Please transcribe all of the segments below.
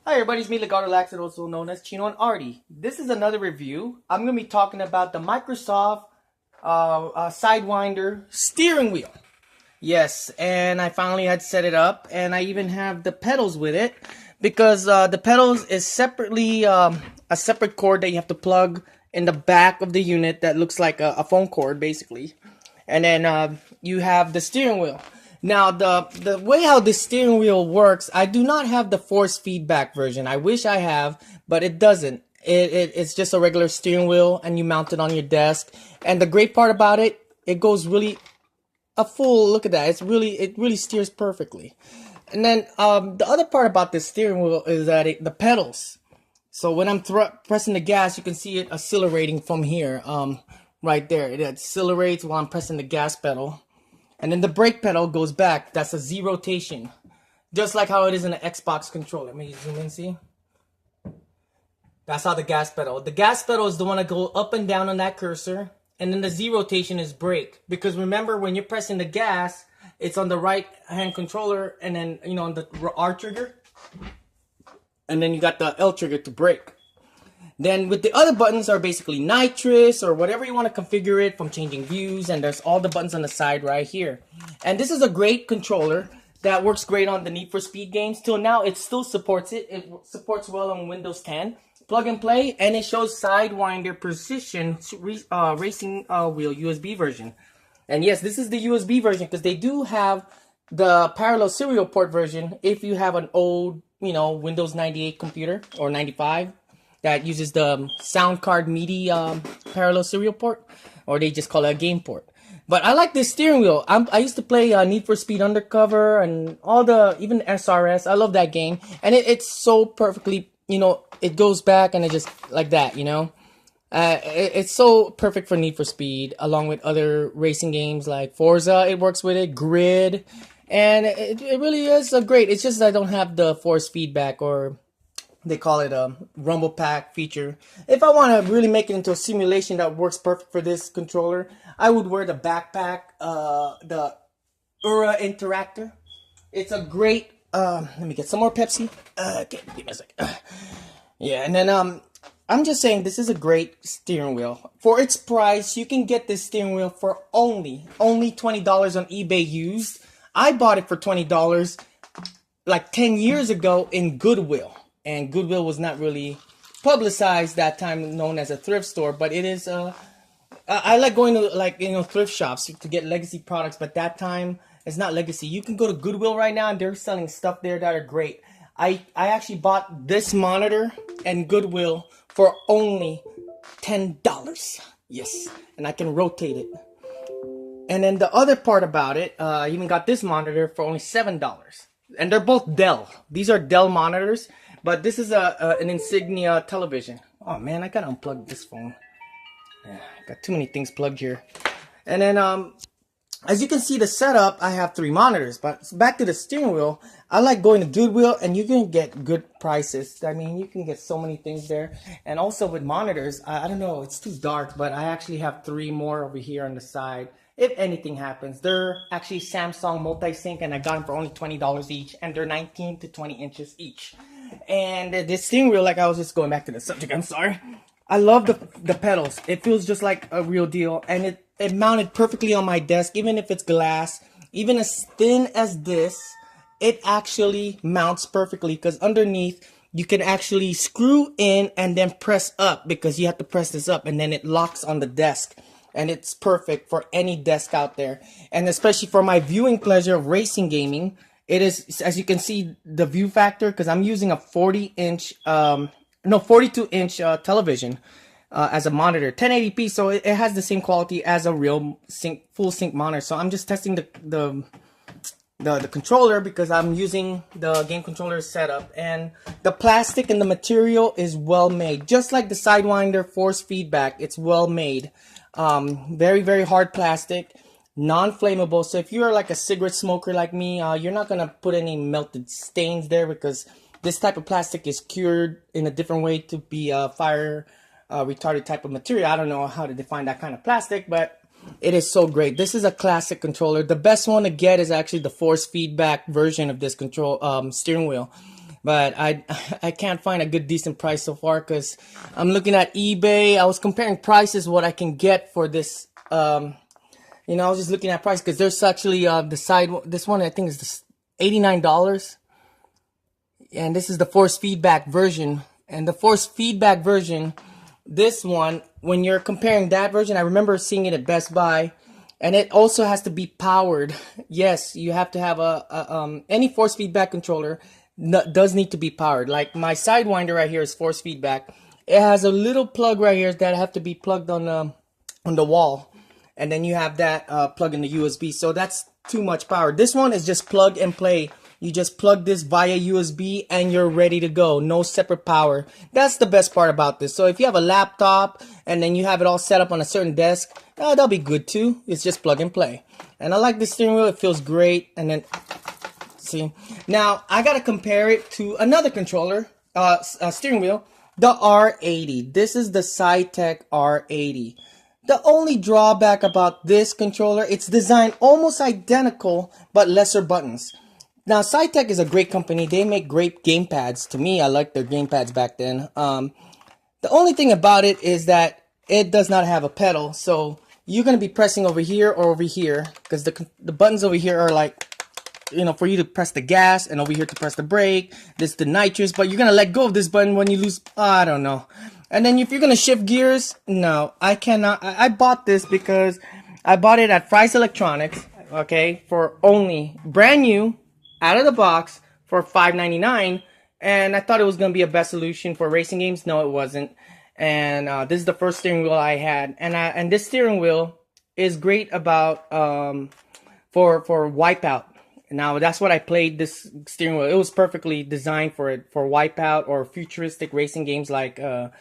Hi everybody, it's me, Legato Laxid, also known as Chino and Artie. This is another review. I'm going to be talking about the Microsoft SideWinder steering wheel. Yes, and I finally had set it up, and I even have the pedals with it, because the pedals is separately a separate cord that you have to plug in the back of the unit that looks like a phone cord, basically. And then you have the steering wheel. Now, the way how the steering wheel works, I do not have the force feedback version. I wish I have, but it doesn't. It's just a regular steering wheel, and you mount it on your desk. And the great part about it, it goes really a full look at that. It really steers perfectly. And then the other part about this steering wheel is that the pedals. So when I'm pressing the gas, you can see it accelerating from here, right there. It accelerates while I'm pressing the gas pedal. And then the brake pedal goes back. That's a Z rotation. Just like how it is in an Xbox controller. Let me zoom in, see? That's how the gas pedal. The gas pedal is the one that goes up and down on that cursor. And then the Z rotation is brake. Because remember, when you're pressing the gas, it's on the right hand controller. And then, you know, on the R trigger. And then you got the L trigger to brake. Then with the other buttons are basically nitrous or whatever you want to configure it, from changing views, and there's all the buttons on the side right here. And this is a great controller that works great on the Need for Speed games. Till now, it still supports it. It supports well on Windows 10. Plug and play, and it shows SideWinder Precision Racing Wheel USB version. And yes, this is the USB version, because they do have the parallel serial port version if you have an old, you know, Windows 98 computer or 95. That uses the sound card MIDI parallel serial port, or they just call it a game port. But I like this steering wheel. I used to play Need for Speed Undercover and even SRS. I love that game, and it's so perfectly, you know, it goes back and it just like that, you know. It's so perfect for Need for Speed, along with other racing games like Forza. It works with it, Grid, and it really is great. It's just I don't have the force feedback, or they call it a rumble pack feature. If I want to really make it into a simulation that works perfect for this controller, I would wear the backpack, the Ura Interactor. It's a great, let me get some more Pepsi. Okay, give me a second. Yeah, and then I'm just saying, this is a great steering wheel. For its price, you can get this steering wheel for only $20 on eBay used. I bought it for $20 like 10 years ago in Goodwill. And Goodwill was not really publicized that time, known as a thrift store, but it is, I like going to, like, you know, thrift shops to get legacy products, but that time, it's not legacy. You can go to Goodwill right now, and they're selling stuff there that are great. I actually bought this monitor and Goodwill for only $10. Yes, and I can rotate it. And then the other part about it, I even got this monitor for only $7. And they're both Dell. These are Dell monitors. But this is an Insignia television. Oh man, I gotta unplug this phone. Yeah, got too many things plugged here. And then, as you can see, the setup, I have 3 monitors. But back to the steering wheel, I like going to Goodwill, and you can get good prices. I mean, you can get so many things there. And also with monitors, I don't know, it's too dark, but I actually have 3 more over here on the side. If anything happens, they're actually Samsung multi-sync, and I got them for only $20 each, and they're 19 to 20 inches each. And this steering wheel, like, I was just going back to the subject, I'm sorry. I love the pedals. It feels just like a real deal, and it mounted perfectly on my desk, even if it's glass, even as thin as this, it actually mounts perfectly, because underneath, you can actually screw in and then press up, because you have to press this up, and then it locks on the desk. And it's perfect for any desk out there. And especially for my viewing pleasure of racing gaming, it is, as you can see, the view factor, because I'm using a 42-inch television as a monitor, 1080p, so it has the same quality as a real full sync monitor. So I'm just testing the controller, because I'm using the game controller setup, and the plastic and the material is well made, just like the SideWinder force feedback. It's well made. Very, very hard plastic, non-flammable. So if you're like a cigarette smoker like me, you're not gonna put any melted stains there, because this type of plastic is cured in a different way to be a fire retarded type of material. I don't know how to define that kind of plastic, but it is so great. This is a classic controller. The best one to get is actually the force feedback version of this steering wheel. but I can't find a good decent price so far because I'm looking at eBay. I was comparing prices, what I can get for this. You know, I was just looking at price because there's actually this one I think is $89, and this is the force feedback version. And the force feedback version, this one, when you're comparing that version, I remember seeing it at Best Buy, and it also has to be powered. Yes, you have to have any force feedback controller does need to be powered. Like my SideWinder right here is force feedback. It has a little plug right here that have to be plugged on the wall, and then you have that plug in the USB. So that's too much power. This one is just plug and play. You just plug this via USB and you're ready to go. No separate power. That's the best part about this. So if you have a laptop and then you have it all set up on a certain desk, that'll be good too. It's just plug and play. And I like the steering wheel. It feels great. And then, see, now I got to compare it to another controller, steering wheel, the R80. This is the SideTech R80. The only drawback about this controller, it's designed almost identical, but lesser buttons. Now, SideTech is a great company. They make great gamepads. To me, I liked their gamepads back then. The only thing about it is that it does not have a pedal. So you're going to be pressing over here or over here, because the buttons over here are like, you know, for you to press the gas, and over here to press the brake. This is the nitrous, but you're going to let go of this button when you lose, I don't know. And then if you're going to shift gears, no, I cannot. I bought this because I bought it at Fry's Electronics, okay, for only brand new, out of the box, for $5.99, and I thought it was going to be a best solution for racing games. No, it wasn't. And this is the first steering wheel I had, and this steering wheel is great about for Wipeout. Now that's what I played this steering wheel. It was perfectly designed for it, for Wipeout or futuristic racing games like what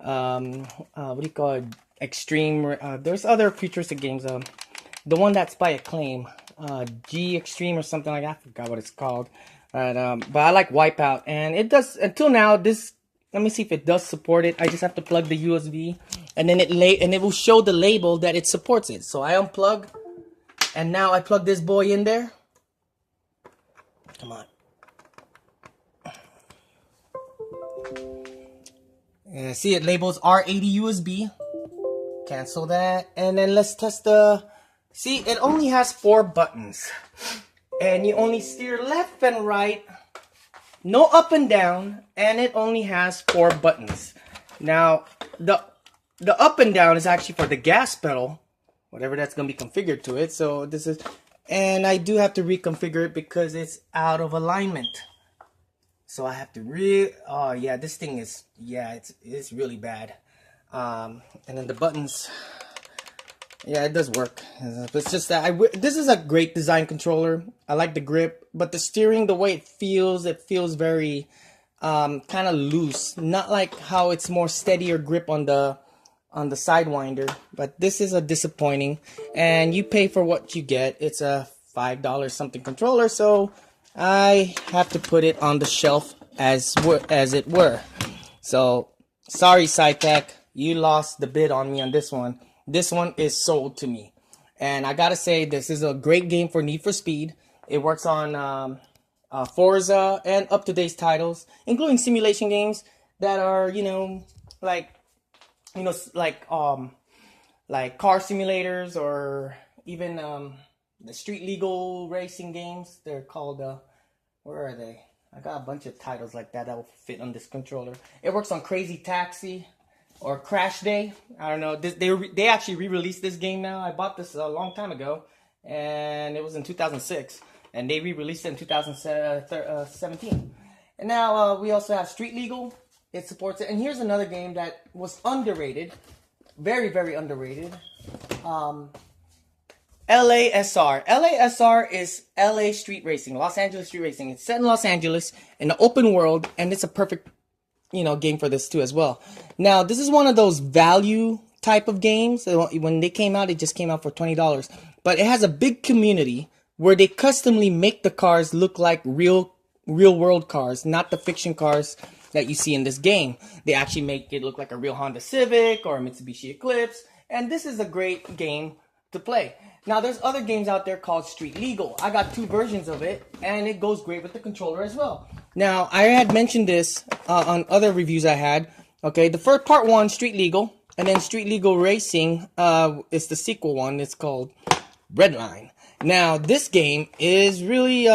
do you call it, Extreme. There's other futuristic games. The one that's by Acclaim, G Extreme or something like that. I forgot what it's called. But I like Wipeout, and it does until now. This, let me see if it does support it. I just have to plug the USB, and then it will show the label that it supports it. So I unplug, and now I plug this boy in there. Come on. Yeah, see, it labels R80 USB. Cancel that, and then let's test the. See, it only has 4 buttons, and you only steer left and right, no up and down, and it only has 4 buttons. Now, the up and down is actually for the gas pedal, whatever that's going to be configured to it. So this is, and I do have to reconfigure it because it's out of alignment. So I have to oh yeah, this thing is, yeah, it's really bad. And then the buttons, yeah, it does work. It's just that this is a great design controller. I like the grip, but the steering, the way it feels very kind of loose. Not like how it's more steadier grip on the SideWinder. But this is a disappointing, and you pay for what you get. It's a $5 something controller, so I have to put it on the shelf as it were. So sorry, SideTech, you lost the bid on me on this one. This one is sold to me, and I gotta say, this is a great game for Need for Speed. It works on Forza and up-to-date titles, including simulation games that are, like car simulators, or even the street legal racing games. They're called where are they? I got a bunch of titles like that will fit on this controller. It works on Crazy Taxi or Crash Day. I don't know. They actually re-released this game now. I bought this a long time ago, and it was in 2006, and they re-released it in 2017. And now we also have Street Legal. It supports it. And here's another game that was underrated, very, very underrated. LASR. LASR is LA Street Racing, Los Angeles Street Racing. It's set in Los Angeles in the open world, and it's a perfect, game for this too as well. Now, this is one of those value type of games. When they came out, it just came out for $20. But it has a big community where they customly make the cars look like real world cars, not the fiction cars that you see in this game. They actually make it look like a real Honda Civic or a Mitsubishi Eclipse, and this is a great game to play. Now, there's other games out there called Street Legal. I got 2 versions of it, and it goes great with the controller as well. Now, I had mentioned this on other reviews I had. Okay, the first part one, Street Legal, and then Street Legal Racing is the sequel one. It's called Redline. Now, this game is really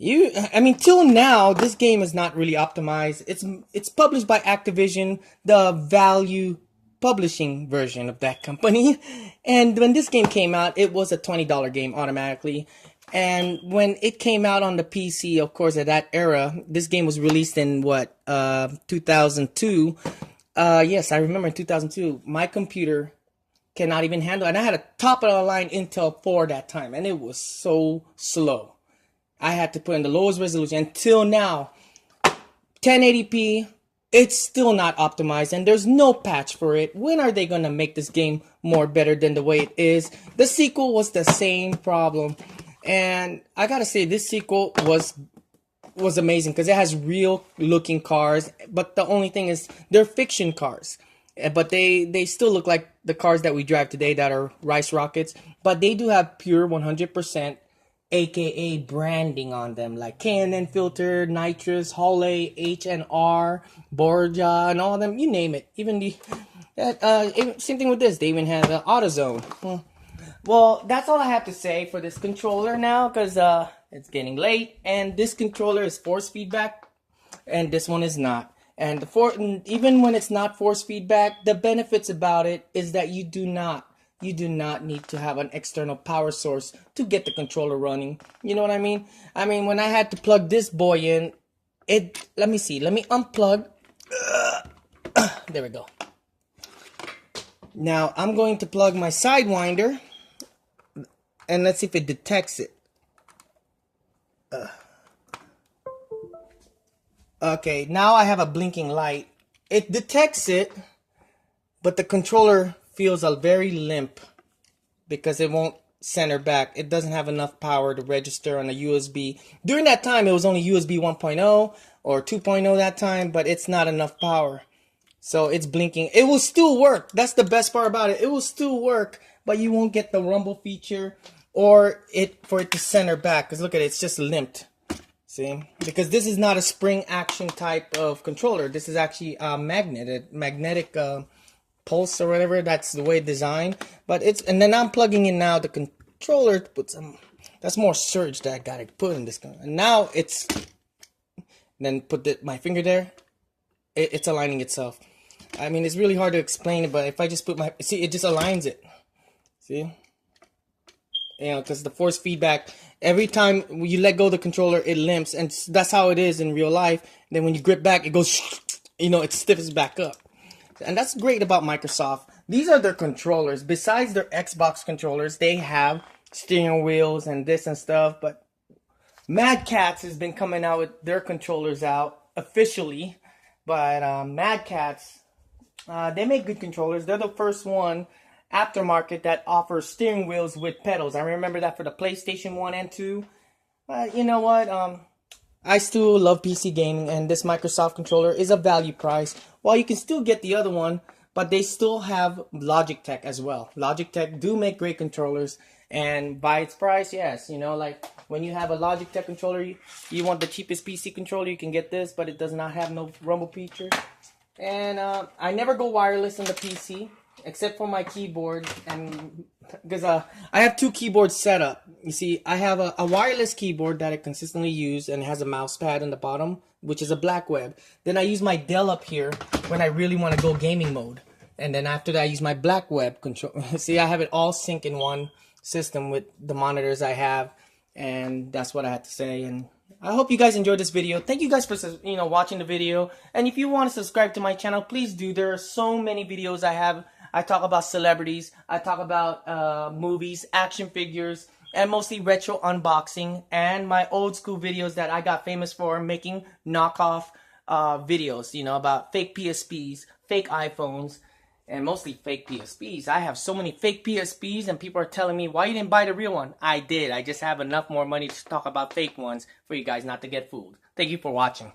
till now, this game is not really optimized. It's published by Activision, the value publishing version of that company. And when this game came out, it was a $20 game automatically. And when it came out on the PC, of course, at that era, this game was released in 2002. Yes, I remember in 2002, my computer cannot even handle it. And I had a top of the line Intel 4 that time, and it was so slow. I had to put in the lowest resolution. Until now, 1080p, it's still not optimized, and there's no patch for it. When are they going to make this game more better than the way it is? The sequel was the same problem. And I gotta say, this sequel was amazing because it has real looking cars, but the only thing is they're fiction cars, but they still look like the cars that we drive today that are rice rockets, but they do have pure 100% aka branding on them, like K&N filter, nitrous, Hole, H&R, Borgia, and all of them, you name it. Even the same thing with this, they even have AutoZone. Well, that's all I have to say for this controller now, because it's getting late, and this controller is force feedback, and this one is not. And even when it's not force feedback, the benefits about it is that you do not need to have an external power source to get the controller running. You know what I mean? I mean, when I had to plug this boy in, let me unplug. There we go. Now, I'm going to plug my SideWinder, and let's see if it detects it. Okay, now I have a blinking light. It detects it, but the controller feels very limp because it won't center back. It doesn't have enough power to register on a USB. During that time, it was only USB 1.0 or 2.0 that time, but it's not enough power. So it's blinking. It will still work. That's the best part about it. It will still work, but you won't get the rumble feature or for it to center back. Because look at it, it's just limped. See? Because this is not a spring action type of controller. This is actually a magnetic pulse or whatever. That's the way it's designed. But and then I'm plugging in now the controller to put some. That's more surge that I gotta put in this. And now then put my finger there. It's aligning itself. I mean, it's really hard to explain it, but if I just put see, it just aligns it. See? You know, because the force feedback, every time you let go of the controller, it limps, and that's how it is in real life. And then when you grip back, it goes, you know, it stiffens back up. And that's great about Microsoft. These are their controllers. Besides their Xbox controllers, they have steering wheels and this and stuff. But Mad Catz has been coming out with their controllers out officially. But Mad Catz, they make good controllers. They're the first one aftermarket that offers steering wheels with pedals. I remember that for the PlayStation 1 and 2. But you know what? I still love PC gaming, and this Microsoft controller is a value price. While you can still get the other one, but they still have Logitech as well. Logitech do make great controllers, and by its price, yes, you know, like when you have a Logitech controller, you want the cheapest PC controller, you can get this, but it does not have no rumble feature. And I never go wireless on the PC, except for my keyboard, and because I have two keyboards set up. You see, I have a wireless keyboard that I consistently use, and it has a mouse pad in the bottom, which is a black web. Then I use my Dell up here when I really want to go gaming mode, and then after that I use my black web control. See, I have it all synced in one system with the monitors I have, and that's what I had to say. And I hope you guys enjoyed this video. Thank you guys for watching the video, and if you want to subscribe to my channel, please do. There are so many videos I have. I talk about celebrities, I talk about movies, action figures, and mostly retro unboxing, and my old school videos that I got famous for, making knockoff videos, you know, about fake PSPs, fake iPhones, and mostly fake PSPs. I have so many fake PSPs, and people are telling me, why you didn't buy the real one? I did. I just have enough more money to talk about fake ones for you guys not to get fooled. Thank you for watching.